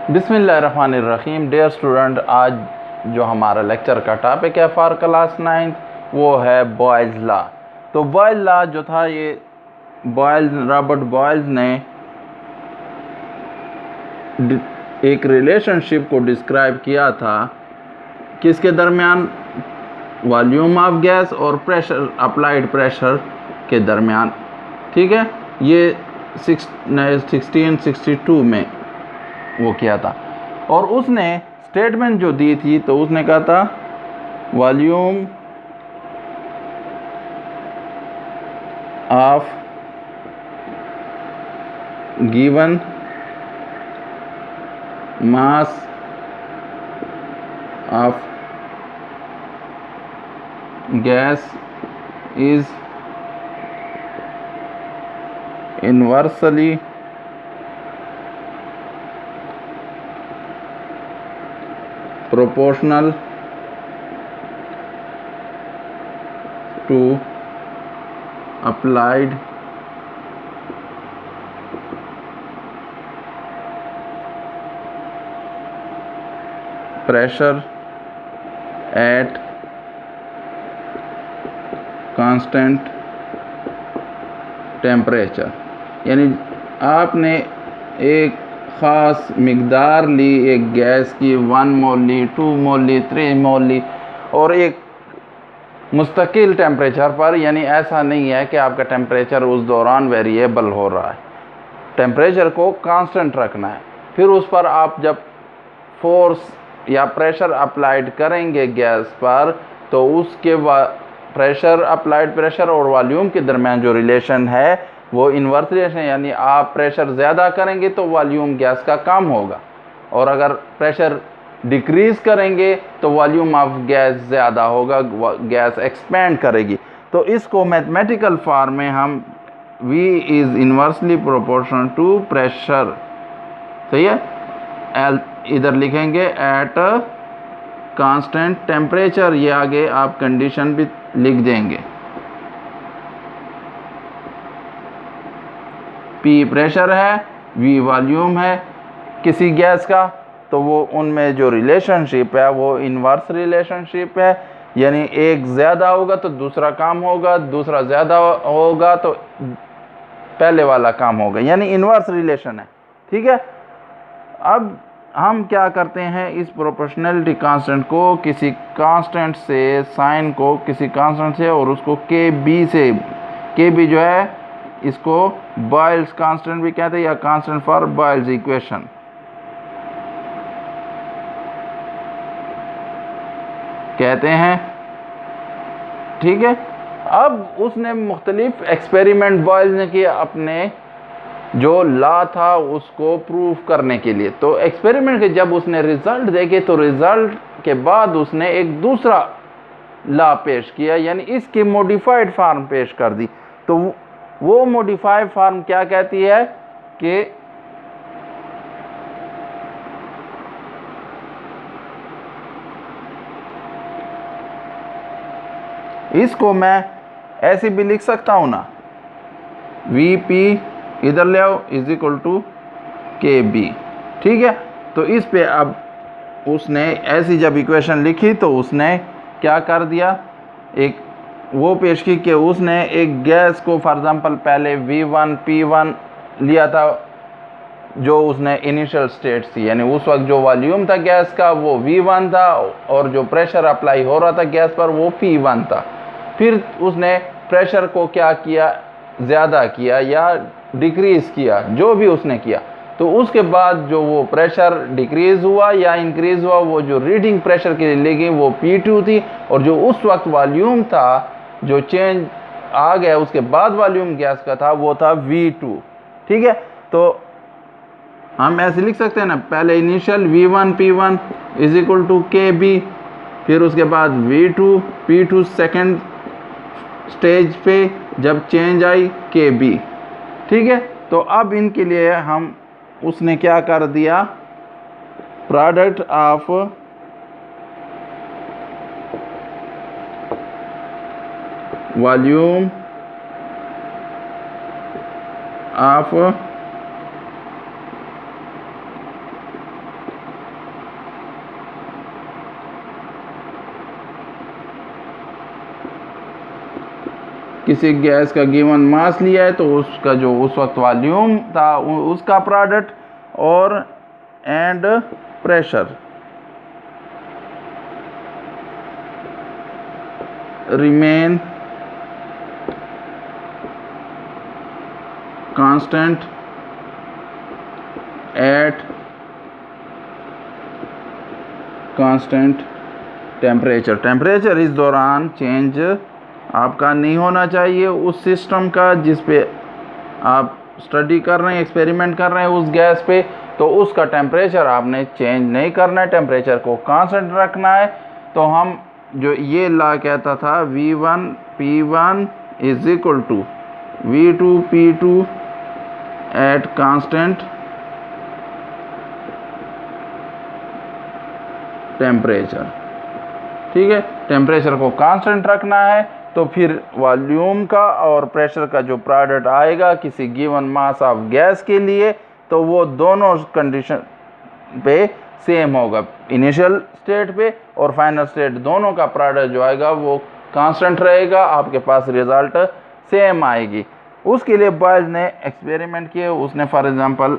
बिस्मिल्लाहिर्रहमानिर्रहीम। Dear student, आज जो हमारा लेक्चर का टॉपिक है फॉर क्लास 9th वो है बॉयल्स लॉ। तो बॉयल्स लॉ जो था, ये रॉबर्ट बॉयल्स ने एक रिलेशनशिप को डिस्क्राइब किया था किसके दरमियान, वॉल्यूम ऑफ गैस और प्रेशर, अप्लाइड प्रेशर के दरमियान। ठीक है, ये 1662 में वो किया था। और उसने स्टेटमेंट जो दी थी, तो उसने कहा था volume of given mass of gas is inversely proportional to applied pressure at constant temperature। यानी आपने एक ख़ास मिकदार ली, एक गैस की 1 मोल ली, 2 मोल ली, 3 मोल ली, और एक मुस्तकिल टेम्परेचर पर। यानी ऐसा नहीं है कि आपका टेम्परेचर उस दौरान वेरिएबल हो रहा है, टेम्परेचर को कांस्टेंट रखना है। फिर उस पर आप जब फोर्स या प्रेशर अप्लाइड करेंगे गैस पर, तो उसके प्रेशर, अप्लाइड प्रेशर और वॉल्यूम के दरमियान जो रिलेशन है वो इन्वर्स रिलेशन है। यानी आप प्रेशर ज़्यादा करेंगे तो वॉल्यूम गैस का कम होगा, और अगर प्रेशर डिक्रीज़ करेंगे तो वॉल्यूम ऑफ गैस ज़्यादा होगा, गैस एक्सपेंड करेगी। तो इसको मैथमेटिकल फॉर्म में हम V is inversely proportional to pressure, सही है, इधर लिखेंगे एट कांस्टेंट टेम्परेचर। ये आगे आप कंडीशन भी लिख देंगे। P प्रेशर है, V वॉल्यूम है किसी गैस का, तो वो उनमें जो रिलेशनशिप है वो इन्वर्स रिलेशनशिप है। यानी एक ज़्यादा होगा तो दूसरा कम होगा, दूसरा ज़्यादा होगा तो पहले वाला कम होगा, यानी इन्वर्स रिलेशन है। ठीक है, अब हम क्या करते हैं, इस प्रोपोर्शनलिटी कांस्टेंट को किसी कांस्टेंट से, साइन को किसी कांस्टेंट से, और उसको KB से, KB जो है इसको बॉयल्स कांस्टेंट भी कहते हैं या कांस्टेंट फॉर बॉयल्स इक्वेशन कहते हैं। ठीक है, अब उसने मुख्तलिफ एक्सपेरिमेंट बॉयल्स ने किया अपने जो लॉ था उसको प्रूव करने के लिए। तो एक्सपेरिमेंट के जब उसने रिजल्ट देखे, तो रिजल्ट के बाद उसने एक दूसरा लॉ पेश किया, यानी इसकी मॉडिफाइड फॉर्म पेश कर दी। तो वो मॉडिफाइड फॉर्म क्या कहती है कि इसको मैं ऐसे भी लिख सकता हूं ना, VP इधर ले आओ इज इक्वल टू KB। ठीक है, तो इस पे अब उसने ऐसी जब इक्वेशन लिखी तो उसने क्या कर दिया, एक वो पेश की कि उसने एक गैस को फॉर एग्जांपल पहले V1 P1 लिया था, जो उसने इनिशियल स्टेट थी, यानी उस वक्त जो वॉल्यूम था गैस का वो V1 था, और जो प्रेशर अप्लाई हो रहा था गैस पर वो P1 था। फिर उसने प्रेशर को क्या किया, ज़्यादा किया या डिक्रीज़ किया, जो भी उसने किया। तो उसके बाद जो वो प्रेशर डिक्रीज़ हुआ या इंक्रीज़ हुआ, वो जो रीडिंग प्रेशर के लिए लेगी वो P2 थी, और जो उस वक्त वॉल्यूम था जो चेंज आ गया उसके बाद वॉल्यूम गैस का था वो था V2। ठीक है, तो हम ऐसे लिख सकते हैं ना, पहले initial V1 P1 is equal to KB, फिर उसके बाद V2 P2 सेकेंड स्टेज पे जब चेंज आई KB। ठीक है, तो अब इनके लिए हम उसने क्या कर दिया, प्रोडक्ट ऑफ वॉल्यूम ऑफ किसी गैस का गिवन मास लिया है तो उसका जो उस वक्त वॉल्यूम था उसका प्रोडक्ट, और and pressure remain constant eight constant temperature. Temperature इस दौरान चेंज आपका नहीं होना चाहिए उस सिस्टम का जिस पे आप स्टडी कर रहे हैं, एक्सपेरिमेंट कर रहे हैं उस गैस पे, तो उसका टेम्परेचर आपने चेंज नहीं करना है, टेम्परेचर को कांस्टेंट रखना है। तो हम जो ये लॉ कहता था V1 P1 is equal to V2 P2 at constant temperature. ठीक है, टेम्परेचर को कांस्टेंट रखना है, तो फिर वॉल्यूम का और प्रेशर का जो प्रोडक्ट आएगा किसी गिवन मास ऑफ गैस के लिए, तो वो दोनों कंडीशन पे सेम होगा, इनिशियल स्टेट पे और फाइनल स्टेट, दोनों का प्रोडक्ट जो आएगा वो कांस्टेंट रहेगा, आपके पास रिजल्ट सेम आएगी। उसके लिए बॉयज ने एक्सपेरिमेंट किए। उसने फॉर एग्जांपल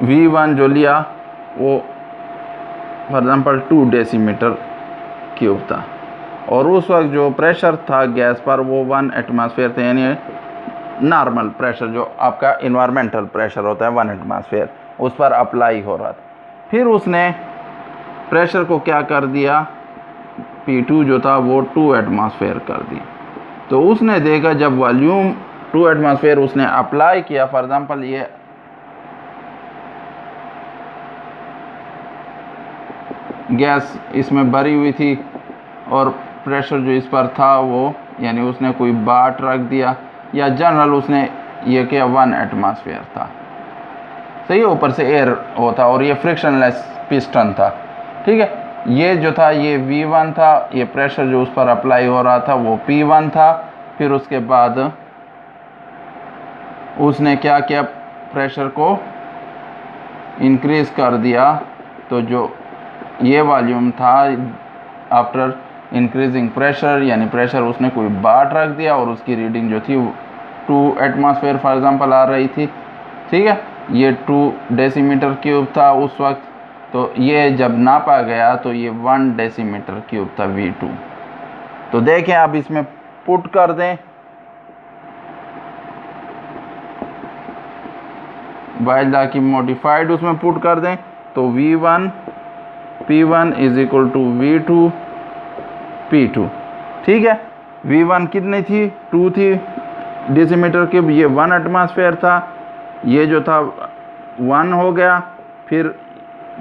V1 जो लिया वो फॉर एग्जांपल 2 डेसीमीटर क्यूब था, और उस वक्त जो प्रेशर था गैस पर वो 1 एटमॉस्फेयर था, यानी नॉर्मल प्रेशर जो आपका इन्वायरमेंटल प्रेशर होता है 1 एटमॉस्फेयर, उस पर अप्लाई हो रहा था। फिर उसने प्रेशर को क्या कर दिया, P2 जो था वो 2 एटमॉस्फेयर कर दिया। तो उसने देखा जब वॉल्यूम 2 एटमॉस्फेयर उसने अप्लाई किया, फॉर एग्जांपल ये गैस इसमें भरी हुई थी और प्रेशर जो इस पर था वो, यानी उसने कोई बाट रख दिया या जनरल उसने ये किया 1 एटमॉस्फेयर था, सही, ऊपर से एयर होता और ये फ्रिक्शनलेस पिस्टन था। ठीक है, ये जो था ये V1 था, ये प्रेशर जो उस पर अप्लाई हो रहा था वो P1 था। फिर उसके बाद उसने क्या किया, प्रेशर को इंक्रीज कर दिया, तो जो ये वॉल्यूम था आफ्टर इंक्रीजिंग प्रेशर, यानी प्रेशर उसने कोई बाट रख दिया और उसकी रीडिंग जो थी 2 एटमॉस्फेयर फॉर एग्जांपल आ रही थी। ठीक है, ये 2 डेसीमीटर क्यूब था उस वक्त, तो ये जब नापा गया तो ये 1 डेसीमीटर क्यूब था V2। तो देखें आप इसमें पुट कर दें, बायला की मॉडिफाइड उसमें पुट कर दें, तो V1 P1 is equal to V2 P2। ठीक है, V1 कितनी थी, 2 थी डेसीमीटर क्यूब, ये 1 एटमॉस्फेयर था, ये जो था 1 हो गया, फिर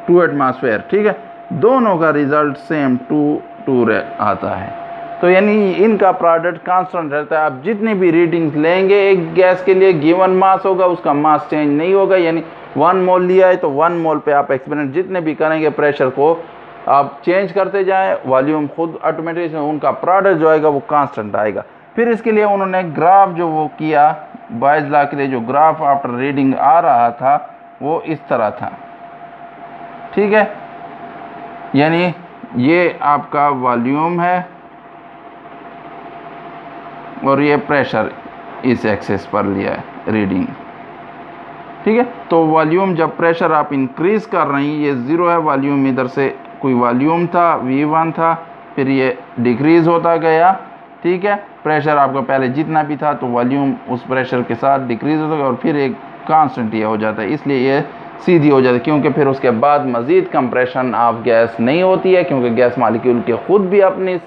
2 एटमॉस्फेयर। ठीक है, दोनों का रिजल्ट सेम 2 आता है। तो यानी इनका प्रोडक्ट कांस्टेंट रहता है। आप जितनी भी रीडिंग्स लेंगे एक गैस के लिए गिवन मास होगा, उसका मास चेंज नहीं होगा, यानी 1 मोल लिया है तो 1 मोल पे आप एक्सपेरिमेंट जितने भी करेंगे प्रेशर को आप चेंज करते जाएं, वॉल्यूम खुद ऑटोमेटिक उनका प्रोडक्ट जो आएगा वो कांस्टेंट आएगा। फिर इसके लिए उन्होंने ग्राफ जो वो किया, बॉयज लॉ के लिए जो ग्राफ आफ्टर रीडिंग आ रहा था वो इस तरह था। ठीक है, यानी ये आपका वॉल्यूम है और ये प्रेशर इस एक्सेस पर लिया है रीडिंग। ठीक है, तो वॉल्यूम जब प्रेशर आप इंक्रीज कर रहे हैं, ये 0 है वॉल्यूम, इधर से कोई वॉल्यूम था V1 था, फिर ये डिक्रीज होता गया। ठीक है, प्रेशर आपका पहले जितना भी था तो वॉल्यूम उस प्रेशर के साथ डिक्रीज होता गया और फिर एक कांस्टेंट ये हो जाता है, इसलिए ये सीधी हो जाती है, क्योंकि फिर उसके बाद मज़ीद कंप्रेशन ऑफ गैस नहीं होती है, क्योंकि गैस मालिक्यूल के ख़ुद भी अपनी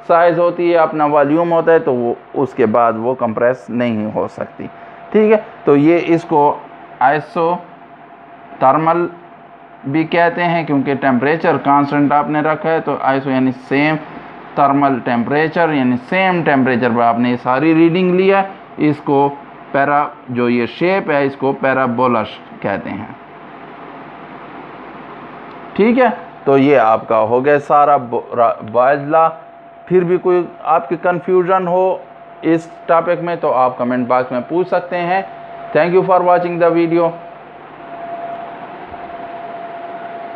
साइज़ होती है, अपना वॉल्यूम होता है, तो वो उसके बाद वो कंप्रेस नहीं हो सकती। ठीक है, तो ये इसको आइसोथर्मल भी कहते हैं, क्योंकि टेम्परेचर कांस्टेंट आपने रखा है, तो आइसो यानी सेम, थर्मल टेम्परेचर यानी सेम टेम्परेचर पर आपने ये सारी रीडिंग लिया। इसको पैरा जो ये शेप है इसको पैराबोला कहते हैं। ठीक है, तो ये आपका हो गया सारा बॉयज लॉ। फिर भी कोई आपकी कन्फ्यूजन हो इस टॉपिक में तो आप कमेंट बॉक्स में पूछ सकते हैं। Thank you for watching the video.